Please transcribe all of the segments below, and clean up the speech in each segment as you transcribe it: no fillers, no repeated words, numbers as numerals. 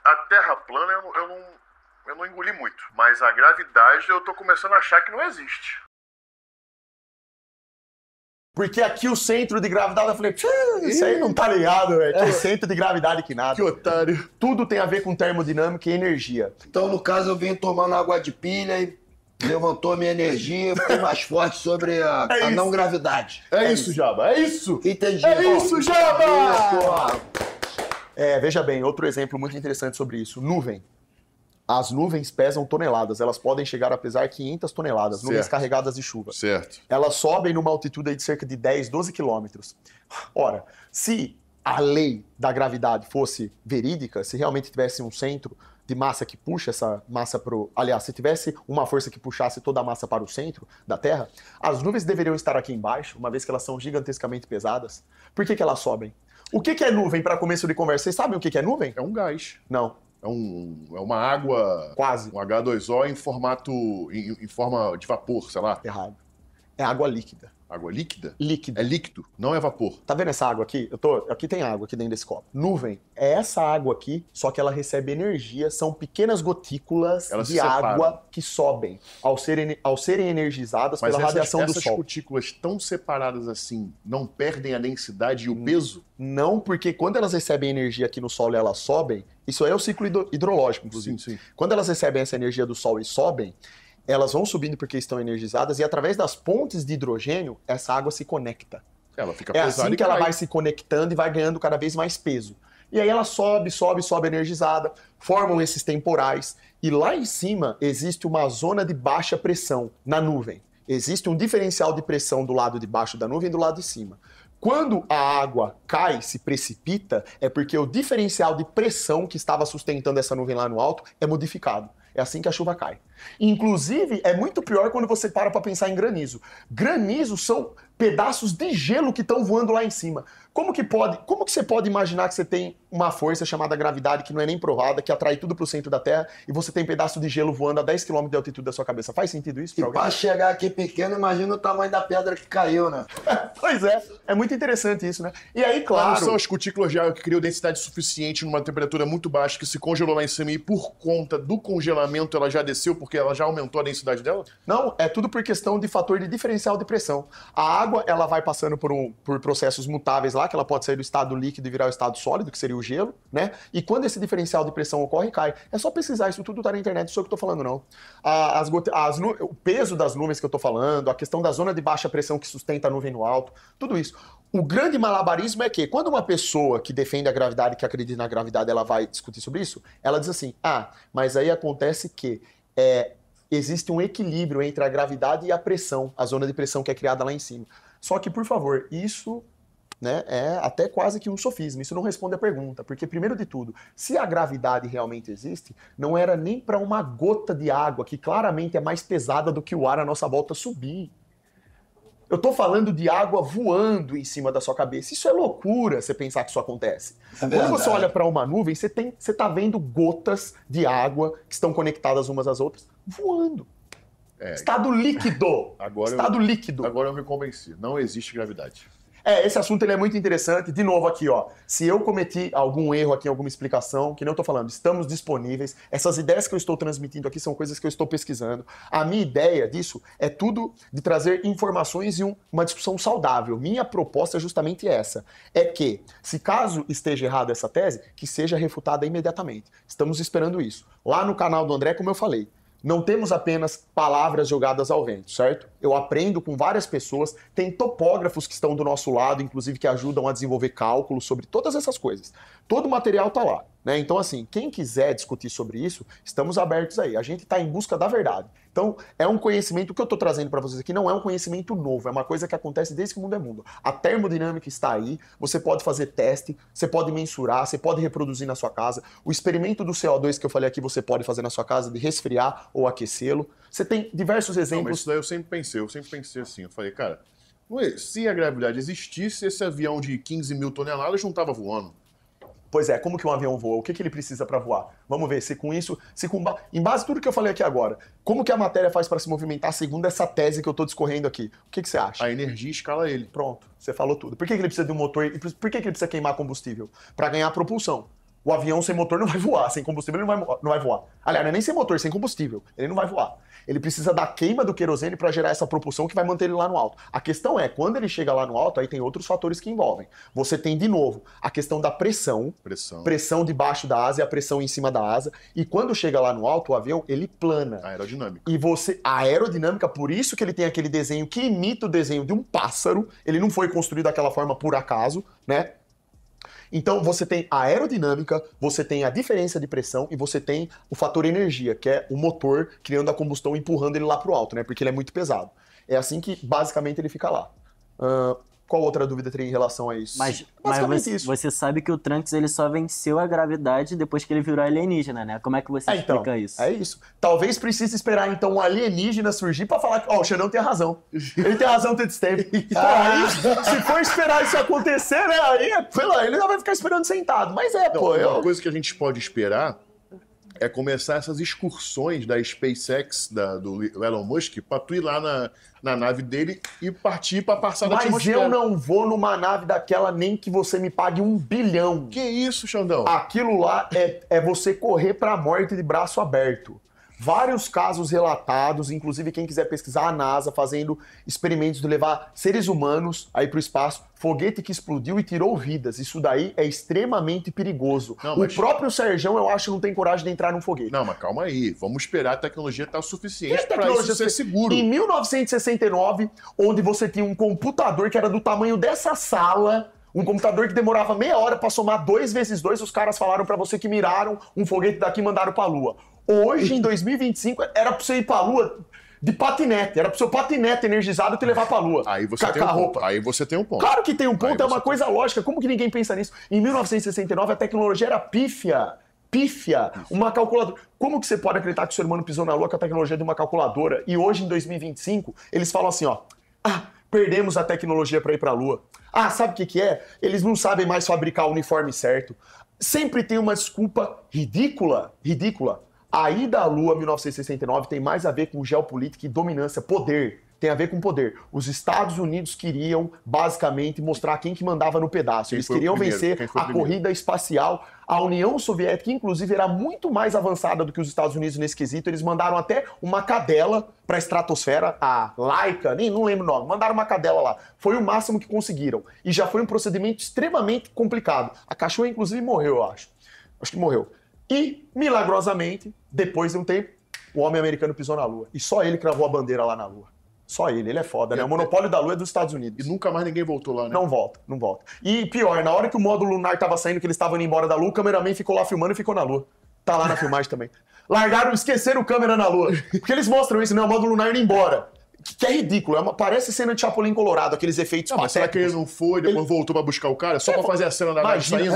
A Terra plana eu não engoli muito, mas a gravidade eu tô começando a achar que não existe. Porque aqui o centro de gravidade, eu falei, isso aí não tá ligado, velho. Que centro de gravidade que nada. Que otário. Tudo tem a ver com termodinâmica e energia. Então, no caso, eu vim tomando água de pilha e levantou a minha energia, fiquei mais forte sobre a não gravidade. É isso, Jaba, é isso. Entendi. É isso, Jaba! Isso. Veja bem, outro exemplo muito interessante sobre isso. Nuvem. As nuvens pesam toneladas, elas podem chegar a pesar 500 toneladas, nuvens Certo. carregadas de chuva. Certo. Elas sobem numa altitude aí de cerca de 10, 12 quilômetros. Ora, se a lei da gravidade fosse verídica, se realmente tivesse um centro de massa que puxa essa massa para o... Aliás, se tivesse uma força que puxasse toda a massa para o centro da Terra, as nuvens deveriam estar aqui embaixo, uma vez que elas são gigantescamente pesadas. Por que elas sobem? O que é nuvem, para começo de conversa? Vocês sabem o que é nuvem? É um gás. Não. É uma água... Quase. Um H2O em formato... Em forma de vapor, sei lá. Errado. É água líquida. Água líquida? Líquida. É líquido, não é vapor. Tá vendo essa água aqui? Aqui tem água aqui dentro desse copo. Nuvem é essa água aqui, só que ela recebe energia, são pequenas gotículas Elas de se separam. água que sobem ao serem energizadas Mas pela radiação do essas Sol. gotículas tão separadas assim, não perdem a densidade e o peso? Não, porque quando elas recebem energia aqui no Sol e elas sobem, isso aí é o ciclo hidrológico, inclusive. Sim. Quando elas recebem essa energia do Sol e sobem, elas vão subindo porque estão energizadas e através das pontes de hidrogênio, essa água se conecta. Ela fica É pesada assim e que ela cai. vai se conectando e vai ganhando cada vez mais peso. E aí ela sobe energizada, formam esses temporais. E lá em cima existe uma zona de baixa pressão na nuvem. Existe um diferencial de pressão do lado de baixo da nuvem e do lado de cima. Quando a água cai, se precipita, é porque o diferencial de pressão que estava sustentando essa nuvem lá no alto é modificado. É assim que a chuva cai. Inclusive, é muito pior quando você para pensar em granizo. Granizo são pedaços de gelo que estão voando lá em cima. Como que você pode imaginar que você tem uma força chamada gravidade que não é nem provada, que atrai tudo para o centro da Terra, e você tem pedaço de gelo voando a 10 km de altitude da sua cabeça? Faz sentido isso? E para chegar aqui pequeno, imagina o tamanho da pedra que caiu, né? Pois é muito interessante isso, né? E aí, claro... Não são as cutículas de água que criam densidade suficiente numa temperatura muito baixa, que se congelou lá em cima e por conta do congelamento ela já desceu porque ela já aumentou a densidade dela? Não, é tudo por questão de fator de diferencial de pressão. A água, ela vai passando por processos mutáveis lá, que ela pode sair do estado líquido e virar o estado sólido, que seria o gelo, né? E quando esse diferencial de pressão ocorre, cai. É só pesquisar, isso tudo tá na internet, não sou eu que tô falando, não. O peso das nuvens que eu tô falando, a questão da zona de baixa pressão que sustenta a nuvem no alto, tudo isso. O grande malabarismo é que, quando uma pessoa que defende a gravidade, que acredita na gravidade, ela vai discutir sobre isso, ela diz assim, mas aí acontece que existe um equilíbrio entre a gravidade e a pressão, a zona de pressão que é criada lá em cima. Só que, por favor, isso, né, é até quase que um sofisma, isso não responde a pergunta, porque, primeiro de tudo, se a gravidade realmente existe, não era nem para uma gota de água, que claramente é mais pesada do que o ar à nossa volta, subir. Eu tô falando de água voando em cima da sua cabeça. Isso é loucura, você pensar que isso acontece. Quando você olha para uma nuvem, você tá vendo gotas de água que estão conectadas umas às outras, voando. Estado líquido. Líquido. Agora eu me convenci. Não existe gravidade. Esse assunto ele é muito interessante. De novo aqui, ó. Se eu cometi algum erro aqui, alguma explicação, que não estou falando, estamos disponíveis. Essas ideias que eu estou transmitindo aqui são coisas que eu estou pesquisando. A minha ideia disso é tudo de trazer informações e uma discussão saudável. Minha proposta é justamente essa. É que, se caso esteja errado essa tese, que seja refutada imediatamente. Estamos esperando isso. Lá no canal do André, como eu falei, não temos apenas palavras jogadas ao vento, certo? Eu aprendo com várias pessoas, tem topógrafos que estão do nosso lado, inclusive que ajudam a desenvolver cálculos sobre todas essas coisas. Todo o material tá lá, né? Então, assim, quem quiser discutir sobre isso, estamos abertos aí. A gente está em busca da verdade. Então, é um conhecimento que eu estou trazendo para vocês aqui, não é um conhecimento novo, é uma coisa que acontece desde que o mundo é mundo. A termodinâmica está aí, você pode fazer teste, você pode mensurar, você pode reproduzir na sua casa. O experimento do CO2 que eu falei aqui, você pode fazer na sua casa, de resfriar ou aquecê-lo. Você tem diversos exemplos. Não, mas isso daí eu sempre pensei assim, eu falei, cara, se a gravidade existisse, esse avião de 15 mil toneladas não estava voando. Pois é, como que um avião voa? O que ele precisa para voar? Vamos ver, em base a tudo que eu falei aqui agora, como que a matéria faz para se movimentar segundo essa tese que eu estou discorrendo aqui? O que você acha? A energia escala ele. Pronto, você falou tudo. Por que ele precisa de um motor? Por que ele precisa queimar combustível? Para ganhar propulsão. O avião sem motor não vai voar, sem combustível ele não vai voar. Aliás, não é nem sem motor, sem combustível, ele não vai voar. Ele precisa da queima do querosene para gerar essa propulsão que vai manter ele lá no alto. A questão é, quando ele chega lá no alto, aí tem outros fatores que envolvem. Você tem, de novo, a questão da pressão debaixo da asa e a pressão em cima da asa. E quando chega lá no alto, o avião, ele plana. Aerodinâmica. E a aerodinâmica, por isso que ele tem aquele desenho que imita o desenho de um pássaro. Ele não foi construído daquela forma por acaso, né? Então você tem a aerodinâmica, você tem a diferença de pressão e você tem o fator energia, que é o motor criando a combustão, empurrando ele lá pro alto, né? Porque ele é muito pesado. É assim que basicamente ele fica lá. Qual outra dúvida teria em relação a isso? Mas isso. você sabe que o Trunks ele só venceu a gravidade depois que ele virou alienígena, né? Como é que você explica isso? É isso. Talvez precise esperar, então, um alienígena surgir pra falar que, o Xandão tem razão. Ele tem razão todo esse tempo. Então, aí, se for esperar isso acontecer, né? Aí, ele não vai ficar esperando sentado. Mas Uma coisa que a gente pode esperar é começar essas excursões da SpaceX, do Elon Musk, pra tu ir lá na nave dele e partir pra passar da atmosfera. Mas eu não vou numa nave daquela nem que você me pague 1 bilhão. Que isso, Xandão? Aquilo lá é você correr pra morte de braço aberto. Vários casos relatados, inclusive quem quiser pesquisar, a NASA fazendo experimentos de levar seres humanos aí para o espaço, foguete que explodiu e tirou vidas. Isso daí é extremamente perigoso. O próprio Serjão, eu acho, não tem coragem de entrar num foguete. Não, mas calma aí. Vamos esperar a tecnologia estar o suficiente para isso ser seguro. Em 1969, onde você tinha um computador que era do tamanho dessa sala, um computador que demorava meia hora para somar 2 × 2, os caras falaram para você que miraram um foguete daqui e mandaram para a Lua. Hoje, em 2025, era pra você ir pra Lua de patinete. Era pro seu patinete energizado te levar pra Lua. Aí você tem um ponto. Claro que tem um ponto, é uma coisa lógica. Como que ninguém pensa nisso? Em 1969, a tecnologia era pífia. Uma calculadora. Como que você pode acreditar que o ser humano pisou na Lua com a tecnologia de uma calculadora? E hoje, em 2025, eles falam assim, perdemos a tecnologia pra ir pra Lua. Sabe o que é? Eles não sabem mais fabricar o uniforme certo. Sempre tem uma desculpa ridícula. A ida à Lua, 1969, tem mais a ver com geopolítica e dominância, poder. Tem a ver com poder. Os Estados Unidos queriam, basicamente, mostrar quem que mandava no pedaço. Eles queriam vencer a corrida espacial. A União Soviética, inclusive, era muito mais avançada do que os Estados Unidos nesse quesito. Eles mandaram até uma cadela para a estratosfera, a Laika, não lembro o nome. Mandaram uma cadela lá. Foi o máximo que conseguiram. E já foi um procedimento extremamente complicado. A cachorra, inclusive, morreu, eu acho. Acho que morreu. E, milagrosamente, depois de um tempo, o homem americano pisou na Lua. E só ele cravou a bandeira lá na Lua. Só ele é foda, né? O monopólio da Lua é dos Estados Unidos. E nunca mais ninguém voltou lá, né? Não volta. E pior, na hora que o módulo lunar tava saindo, que eles estavam indo embora da Lua, o cameraman ficou lá filmando e ficou na Lua. Tá lá na filmagem também. Esqueceram o câmera na Lua. Porque eles mostram isso, né? O módulo lunar indo embora. Que é ridículo, parece cena de Chapolin Colorado, aqueles efeitos patéticos. Mas será que ele não foi, depois voltou pra buscar o cara, só pra fazer a cena da nave saindo?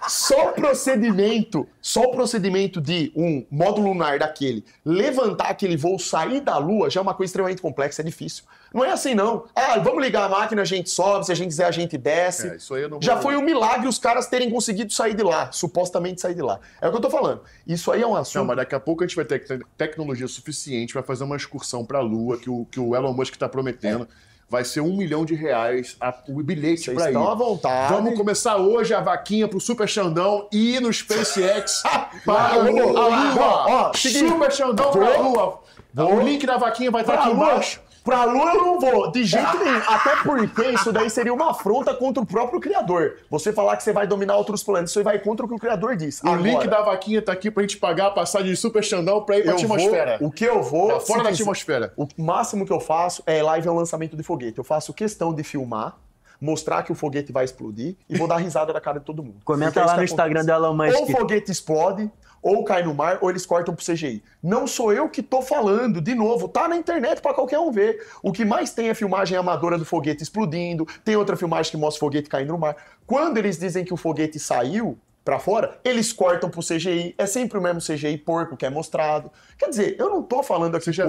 Só o procedimento de um módulo lunar daquele, levantar aquele voo, sair da Lua, já é uma coisa extremamente complexa, é difícil. Não é assim, não. Vamos ligar a máquina, a gente sobe, se a gente quiser, a gente desce. Isso aí eu não vou... Já foi um milagre os caras terem conseguido sair de lá, supostamente sair de lá. É o que eu tô falando. Isso aí é um assunto... Não, mas daqui a pouco a gente vai ter tecnologia suficiente para fazer uma excursão pra Lua, que o Elon Musk tá prometendo. Vai ser R$1 milhão o bilhete pra ir. Estão à vontade. Vamos começar hoje a vaquinha pro Super Xandão e ir no SpaceX para a Lua. Super Xandão pra Lua. O link da vaquinha vai estar aqui embaixo. Pra Lua eu não vou, de jeito nenhum. Até porque isso daí seria uma afronta contra o próprio Criador. Você falar que você vai dominar outros planetas, isso aí vai contra o que o Criador diz. O link da vaquinha tá aqui pra gente pagar a passagem de Super Xandão pra ir pra atmosfera. O que eu vou... Pra fora da atmosfera. O máximo que eu faço é live ao lançamento de foguete. Eu faço questão de filmar, mostrar que o foguete vai explodir e vou dar risada na cara de todo mundo. Comenta lá no Instagram do Elon Musk. Ou o foguete explode, ou cai no mar, ou eles cortam pro CGI. Não sou eu que tô falando, de novo, tá na internet pra qualquer um ver. O que mais tem é filmagem amadora do foguete explodindo, tem outra filmagem que mostra o foguete caindo no mar. Quando eles dizem que o foguete saiu pra fora, eles cortam pro CGI, é sempre o mesmo CGI porco que é mostrado. Quer dizer, eu não tô falando aqui Você já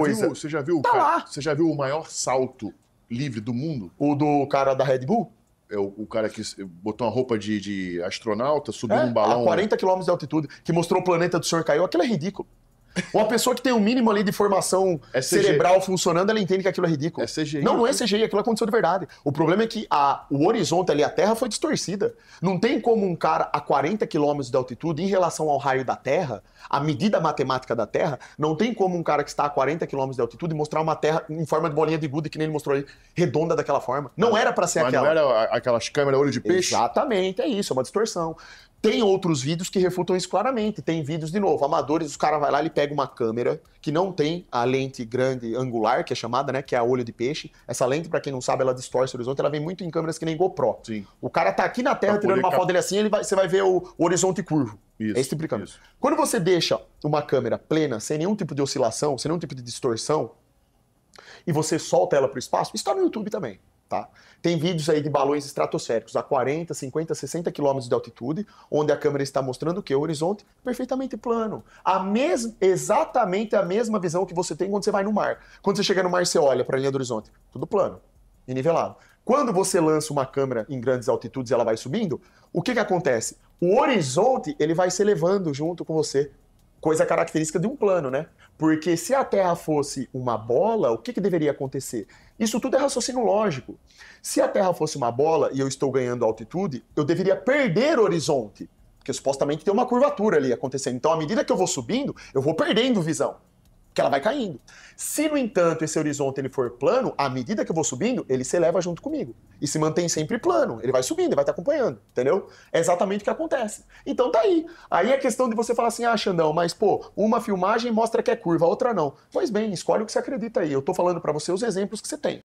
viu lá. Você já viu o maior salto livre do mundo? O do cara da Red Bull? É o cara que botou uma roupa de astronauta, subiu num balão... A 40 km de altitude, que mostrou o planeta do senhor caiu. Aquilo é ridículo. Uma pessoa que tem um mínimo ali de formação cerebral funcionando, ela entende que aquilo é ridículo. É CGI. Não é CGI, aquilo aconteceu de verdade. O problema é que o horizonte ali, a Terra foi distorcida. Não tem como um cara a 40 km de altitude, em relação ao raio da Terra, a medida matemática da Terra, não tem como um cara que está a 40 km de altitude mostrar uma Terra em forma de bolinha de gude, que nem ele mostrou aí, redonda daquela forma. Não era para ser aquela. Não era aquelas câmeras olho de peixe? Exatamente, é isso, é uma distorção. Tem outros vídeos que refutam isso claramente. Tem vídeos, de novo, amadores, os caras vai lá, ele pega uma câmera que não tem a lente grande angular, que é chamada, né, que é a olho de peixe. Essa lente, pra quem não sabe, ela distorce o horizonte, ela vem muito em câmeras que nem GoPro. Sim. O cara tá aqui na Terra tirando uma foto dele assim, você vai ver o horizonte curvo. Isso, é esse tipo de câmera. isso. Quando você deixa uma câmera plena, sem nenhum tipo de oscilação, sem nenhum tipo de distorção, e você solta ela pro espaço, isso tá no YouTube também. Tá? Tem vídeos aí de balões estratosféricos a 40, 50, 60 km de altitude, onde a câmera está mostrando o quê? O horizonte perfeitamente plano. Exatamente a mesma visão que você tem quando você vai no mar. Quando você chega no mar, você olha para a linha do horizonte. Tudo plano e nivelado. Quando você lança uma câmera em grandes altitudes e ela vai subindo, o que acontece? O horizonte ele vai se elevando junto com você. Coisa característica de um plano, né? Porque se a Terra fosse uma bola, o que deveria acontecer? Isso tudo é raciocínio lógico. Se a Terra fosse uma bola e eu estou ganhando altitude, eu deveria perder o horizonte. Porque supostamente tem uma curvatura ali acontecendo. Então, à medida que eu vou subindo, eu vou perdendo visão. Porque ela vai caindo. Se, no entanto, esse horizonte ele for plano, à medida que eu vou subindo, ele se eleva junto comigo. E se mantém sempre plano. Ele vai subindo, ele vai estar acompanhando. Entendeu? É exatamente o que acontece. Então tá aí. Aí é questão de você falar assim, Xandão, mas pô, uma filmagem mostra que é curva, a outra não. Pois bem, escolhe o que você acredita aí. Eu tô falando pra você os exemplos que você tem.